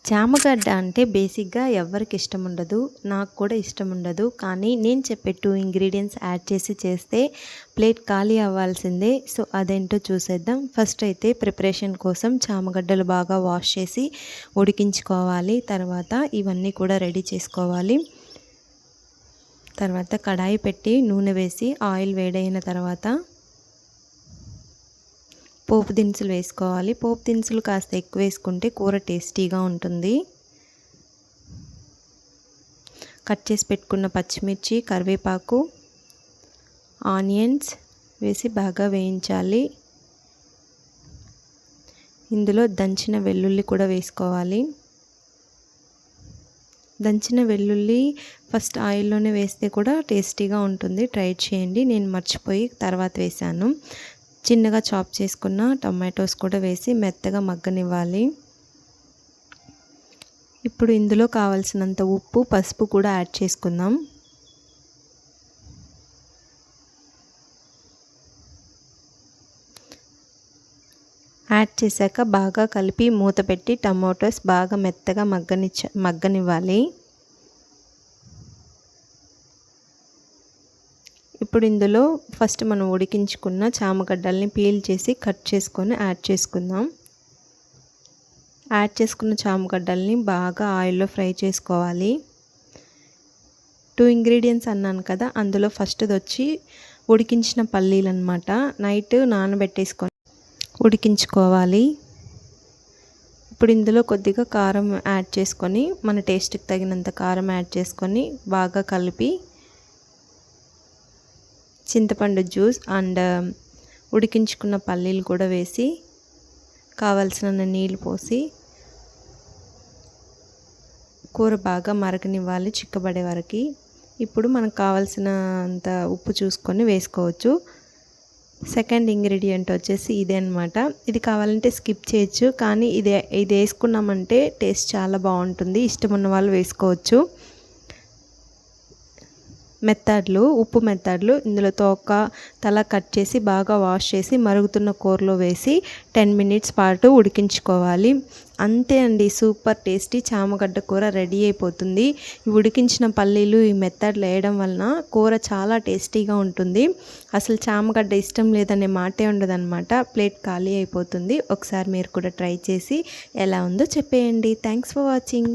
చామగడ్డ అంటే బేసిక్‌గా ఎవ్వరికి ఇష్టం ఉండదు. నాకు కూడా ఇష్టం ఉండదు. కానీ నేను చెప్పే 2 ఇంగ్రీడియెంట్స్ యాడ్ చేసి చేస్తే ప్లేట్ ఖాళీ అవ్వాల్సిందే. సో, అదేంటో చూసేద్దాం. ఫస్ట్ అయితే ప్రిపరేషన్ కోసం చామగడ్డలు బాగా వాష్ చేసి ఉడికించుకోవాలి. తర్వాత ఇవన్నీ కూడా రెడీ చేసుకోవాలి. తర్వాత కడాయి పెట్టి నూనె వేసి ఆయిల్ వేడైన తర్వాత పోపు దినుసులు వేసుకోవాలి. పోపు దినుసులు కాస్త ఎక్కువ వేసుకుంటే కూర టేస్టీగా ఉంటుంది. కట్ చేసి పెట్టుకున్న పచ్చిమిర్చి, కరివేపాకు, ఆనియన్స్ వేసి బాగా వేయించాలి. ఇందులో దంచిన వెల్లుల్లి కూడా వేసుకోవాలి. దంచిన వెల్లుల్లి ఫస్ట్ ఆయిల్లోనే వేస్తే కూడా టేస్టీగా ఉంటుంది. ట్రై చేయండి. నేను మర్చిపోయి తర్వాత వేసాను. చిన్నగా చాప్ చేసుకున్న టమాటోస్ కూడా వేసి మెత్తగా మగ్గనివ్వాలి. ఇప్పుడు ఇందులో కావాల్సినంత ఉప్పు, పసుపు కూడా యాడ్ చేసుకుందాం. యాడ్ చేశాక బాగా కలిపి మూత పెట్టి టమాటోస్ బాగా మెత్తగా మగ్గనివ్వాలి. ఇప్పుడు ఇందులో ఫస్ట్ మనం ఉడికించుకున్న చామగడ్డల్ని పీల్ చేసి కట్ చేసుకొని యాడ్ చేసుకుందాం. యాడ్ చేసుకున్న చామగడ్డల్ని బాగా ఆయిల్లో ఫ్రై చేసుకోవాలి. 2 ఇంగ్రీడియెంట్స్ అన్నాను కదా, అందులో ఫస్ట్ది వచ్చి ఉడికించిన పల్లీలు అన్నమాట. నైట్ నానబెట్టేసుకొని ఉడికించుకోవాలి. ఇప్పుడు ఇందులో కొద్దిగా కారం యాడ్ చేసుకొని మన టేస్ట్కి తగినంత కారం యాడ్ చేసుకొని బాగా కలిపి చింతపండు జ్యూస్ అండ్ ఉడికించుకున్న పల్లీలు కూడా వేసి కావలసిన నీళ్ళు పోసి కూర బాగా మరగనివ్వాలి చిక్కబడే వరకు. ఇప్పుడు మనకు కావాల్సినంత ఉప్పు చూసుకొని వేసుకోవచ్చు. సెకండ్ ఇంగ్రీడియంట్ వచ్చేసి ఇదే అనమాట. ఇది కావాలంటే స్కిప్ చేయొచ్చు, కానీ ఇది వేసుకున్నామంటే టేస్ట్ చాలా బాగుంటుంది. ఇష్టం ఉన్న వాళ్ళు వేసుకోవచ్చు. మెత్తడ్లు, ఉప్పు మెత్తడ్లు ఇందులో తోక తల కట్ చేసి బాగా వాష్ చేసి మరుగుతున్న కూరలో వేసి 10 మినిట్స్ పాటు ఉడికించుకోవాలి. అంతే అండి, సూపర్ టేస్టీ చామగడ్డ కూర రెడీ అయిపోతుంది. ఈ ఉడికించిన పల్లీలు, ఈ మెత్తడ్లు వేయడం వలన కూర చాలా టేస్టీగా ఉంటుంది. అసలు చామగడ్డ ఇష్టం లేదనే మాటే ఉండదన్నమాట. ప్లేట్ ఖాళీ అయిపోతుంది. ఒకసారి మీరు కూడా ట్రై చేసి ఎలా ఉందో చెప్పేయండి. Thanks for watching.